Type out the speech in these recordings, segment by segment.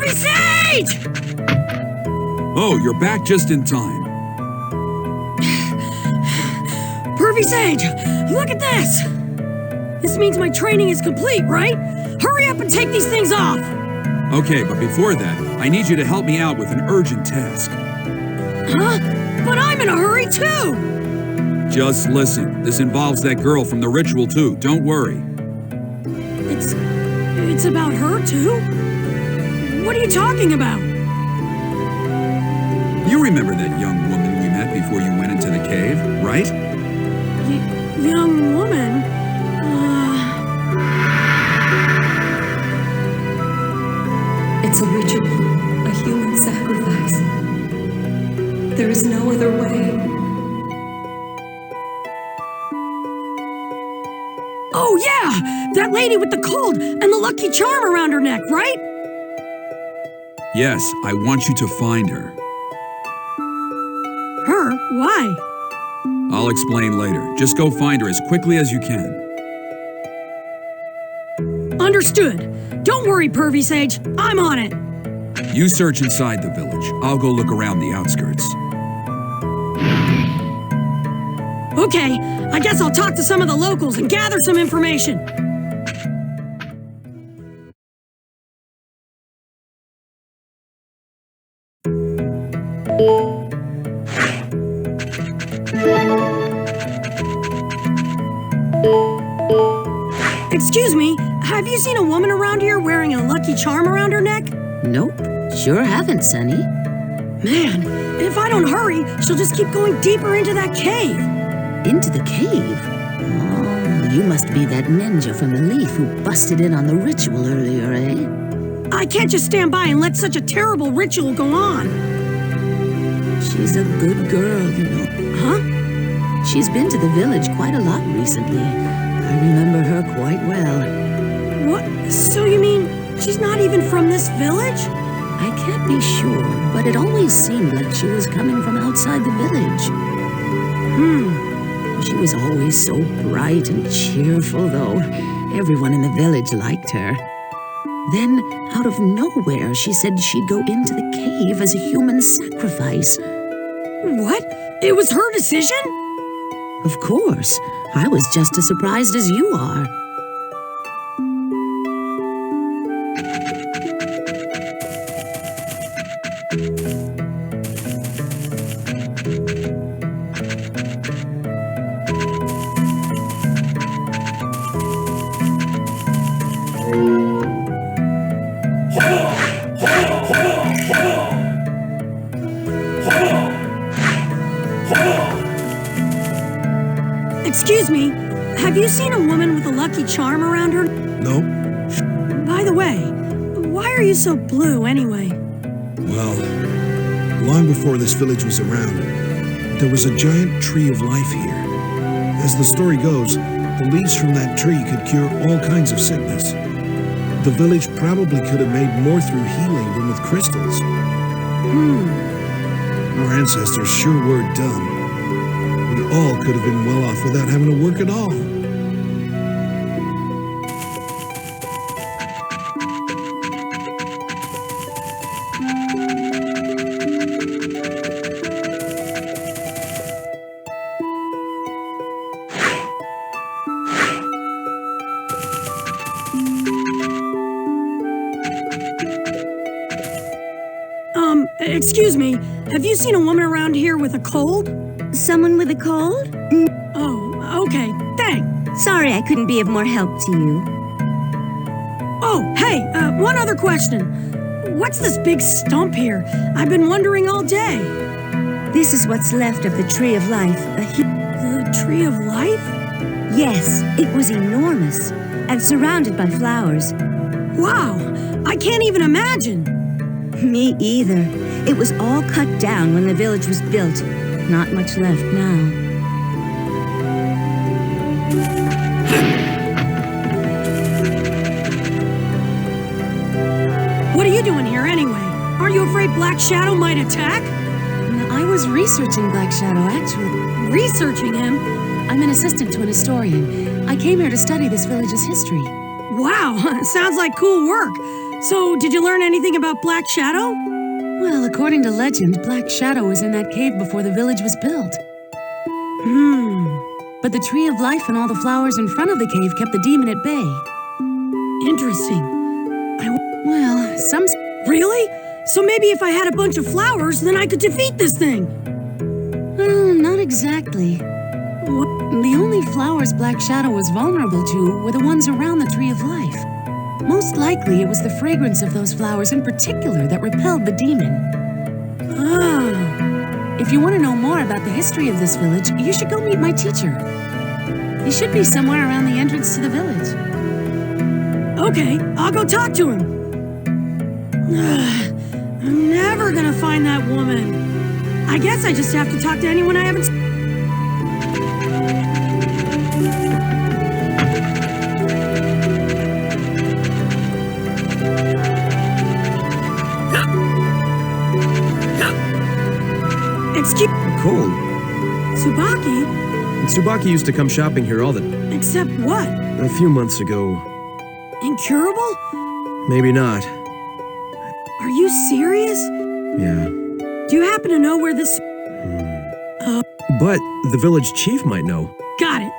Pervy Sage! Oh, you're back just in time. Pervy Sage, look at this! This means my training is complete, right? Hurry up and take these things off! Okay, but before that, I need you to help me out with an urgent task. Huh? But I'm in a hurry too! Just listen. This involves that girl from the ritual too. Don't worry. It's about her too? What are you talking about? You remember that young woman we met before you went into the cave, right? Young woman? It's a ritual, a human sacrifice. There is no other way. Oh yeah! That lady with the cold and the lucky charm around her neck, right? Yes, I want you to find her. Her? Why? I'll explain later. Just go find her as quickly as you can. Understood. Don't worry, Pervy Sage. I'm on it. You search inside the village. I'll go look around the outskirts. Okay, I guess I'll talk to some of the locals and gather some information. Excuse me, have you seen a woman around here wearing a lucky charm around her neck? Nope, sure haven't, Sonny. Man, if I don't hurry, she'll just keep going deeper into that cave. Into the cave? Oh, you must be that ninja from the Leaf who busted in on the ritual earlier, eh? I can't just stand by and let such a terrible ritual go on. She's a good girl, you know. Huh? She's been to the village quite a lot recently. I remember her quite well. What? So you mean she's not even from this village? I can't be sure, but it always seemed like she was coming from outside the village. She was always so bright and cheerful, though. Everyone in the village liked her. Then, out of nowhere, she said she'd go into the cave as a human sacrifice. What? It was her decision? Of course. I was just as surprised as you are. Excuse me, have you seen a woman with a lucky charm around her? Nope. By the way, why are you so blue anyway? Well, long before this village was around, there was a giant tree of life here. As the story goes, the leaves from that tree could cure all kinds of sickness. The village probably could have made more through healing than with crystals. Our ancestors sure were dumb. We all could have been well off without having to work at all. Excuse me, have you seen a woman around here with a cold? Someone with a cold? Oh, okay, thanks. Sorry I couldn't be of more help to you. Oh, hey, one other question. What's this big stump here? I've been wondering all day. This is what's left of the Tree of Life. The Tree of Life? Yes, it was enormous and surrounded by flowers. Wow, I can't even imagine. Me either. It was all cut down when the village was built. Not much left now. What are you doing here anyway? Aren't you afraid Black Shadow might attack? I was researching Black Shadow, actually. Researching him? I'm an assistant to an historian. I came here to study this village's history. Wow, sounds like cool work. So, did you learn anything about Black Shadow? Well, according to legend, Black Shadow was in that cave before the village was built. But the tree of life and all the flowers in front of the cave kept the demon at bay. Interesting. Well, some... Really? So maybe if I had a bunch of flowers, then I could defeat this thing. Well, not exactly. The only flowers Black Shadow was vulnerable to were the ones around the tree of life. Most likely it was the fragrance of those flowers in particular that repelled the demon. If you want to know more about the history of this village, you should go meet my teacher. He should be somewhere around the entrance to the village. Okay, I'll go talk to him. I'm never gonna find that woman. I guess I just have to talk to anyone I haven't... Excuse... Cold. Tsubaki? Tsubaki used to come shopping here all the... Except what? A few months ago. Incurable? Maybe not. Are you serious? Yeah. Do you happen to know where this... But the village chief might know. Got it.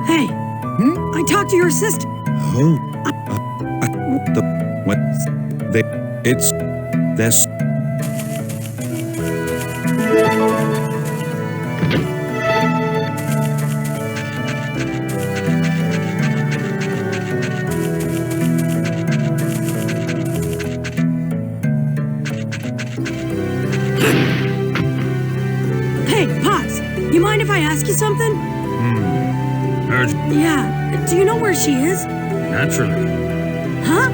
Hey. I talked to your assistant. Oh. What? It's... This... Hey, Pops. You mind if I ask you something? Yeah. Do you know where she is? Naturally. Huh?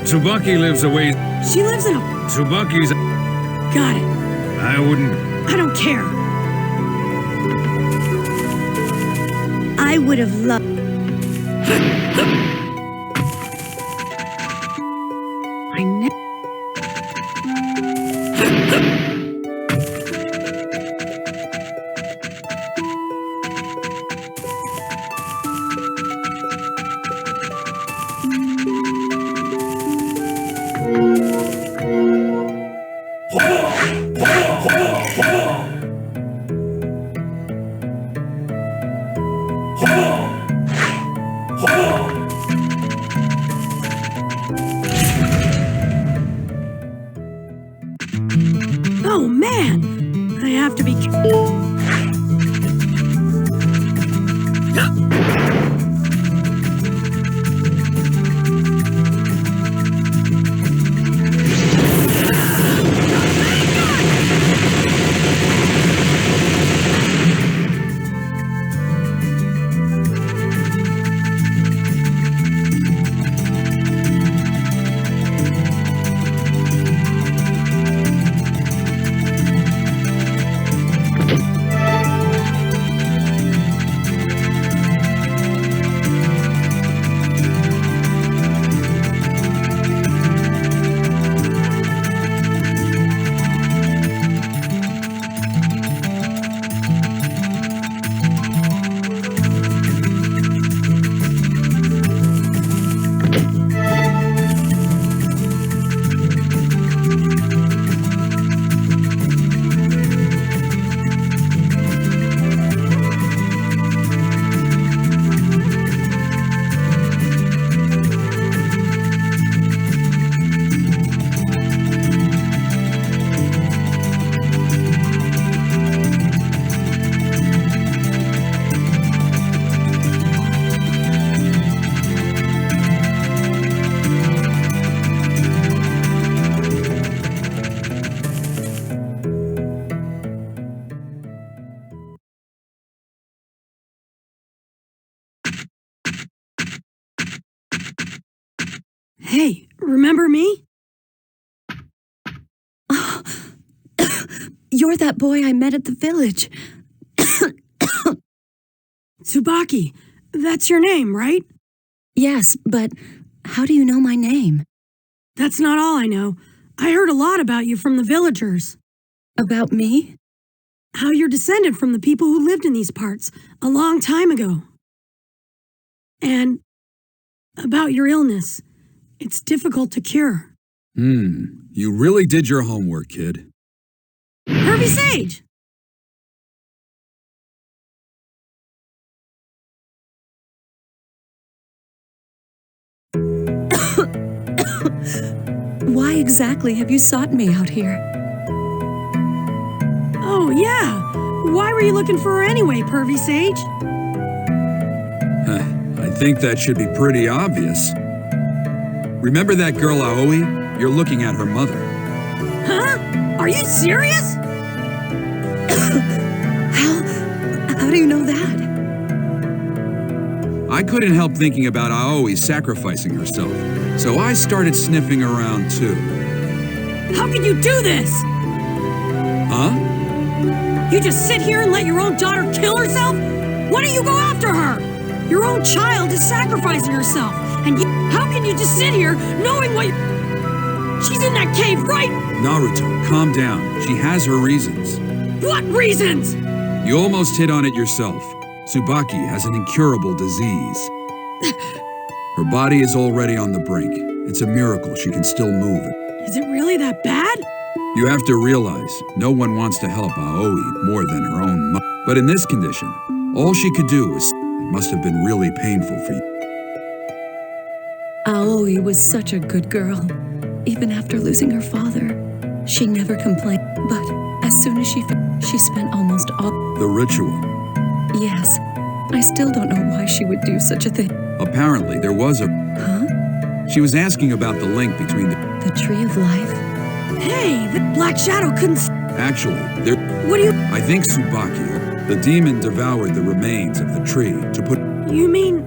Tsubaki lives away. She lives in a... Tsubaki's... Got it. I wouldn't... I don't care. I would have loved... I ne... Oh, man. I have to be... Hey, remember me? You're that boy I met at the village. Tsubaki, that's your name, right? Yes, but how do you know my name? That's not all I know. I heard a lot about you from the villagers. About me? How you're descended from the people who lived in these parts a long time ago. And about your illness. It's difficult to cure. You really did your homework, kid. Pervy Sage! Why exactly have you sought me out here? Oh, yeah. Why were you looking for her anyway, Pervy Sage? I think that should be pretty obvious. Remember that girl Aoi? You're looking at her mother. Huh? Are you serious? How do you know that? I couldn't help thinking about Aoi sacrificing herself, so I started sniffing around too. How can you do this? Huh? You just sit here and let your own daughter kill herself? Why don't you go after her? Your own child is sacrificing herself, and how can you just sit here knowing what she's in that cave, right? Naruto, calm down. She has her reasons. What reasons? You almost hit on it yourself. Tsubaki has an incurable disease. Her body is already on the brink. It's a miracle she can still move. Is it really that bad? You have to realize, no one wants to help Aoi more than her own mother. But in this condition, all she could do was... It must have been really painful for you. Aoi was such a good girl. Even after losing her father, she never complained. But as soon as she spent almost all... The ritual. Yes. I still don't know why she would do such a thing. Apparently, there was a... Huh? She was asking about the link between The Tree of Life? Hey, the Black Shadow couldn't... Actually, there... What do you... I think Tsubaki, the demon, devoured the remains of the tree to put... You mean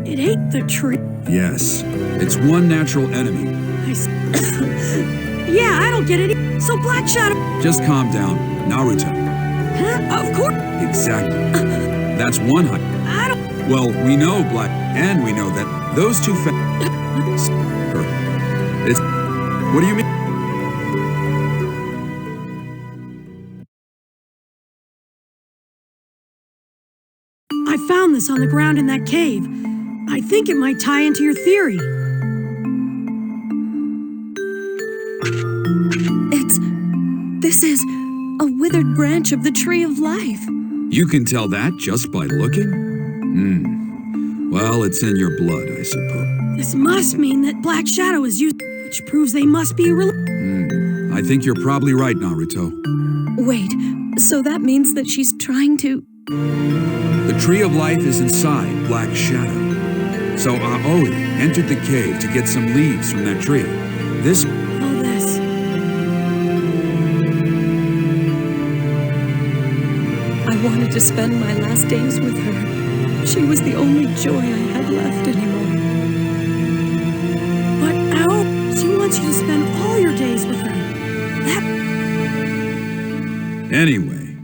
it ate the tree? Yes. It's one natural enemy. Yeah, I don't get it. So Black Shadow... Just calm down, Naruto. Huh? Of course... Exactly. That's one height. I don't... Well, we know Black... And we know that those two It's... What do you mean? I found this on the ground in that cave. I think it might tie into your theory. This is a withered branch of the Tree of Life. You can tell that just by looking? Well, it's in your blood, I suppose. This must mean that Black Shadow is used, which proves they must be I think you're probably right, Naruto. Wait, so that means that she's trying to... The Tree of Life is inside Black Shadow. So Aoi entered the cave to get some leaves from that tree. This... all this. I wanted to spend my last days with her. She was the only joy I had left anymore. But Ao, she wants you to spend all your days with her. That... Anyway.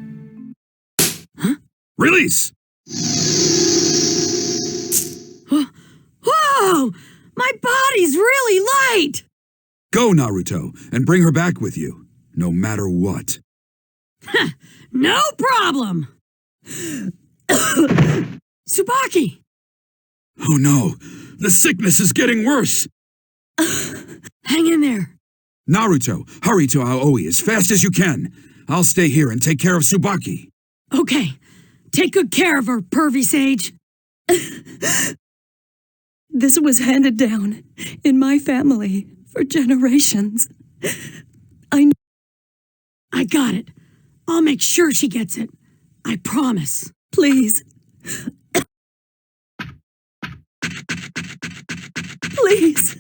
Huh? Release! Whoa! My body's really light! Go, Naruto, and bring her back with you, no matter what. No problem! Tsubaki! Oh no, the sickness is getting worse! Hang in there. Naruto, hurry to Aoi as fast as you can. I'll stay here and take care of Tsubaki. Okay. Take good care of her, Pervy Sage. This was handed down in my family for generations. I got it. I'll make sure she gets it. I promise. Please. Please.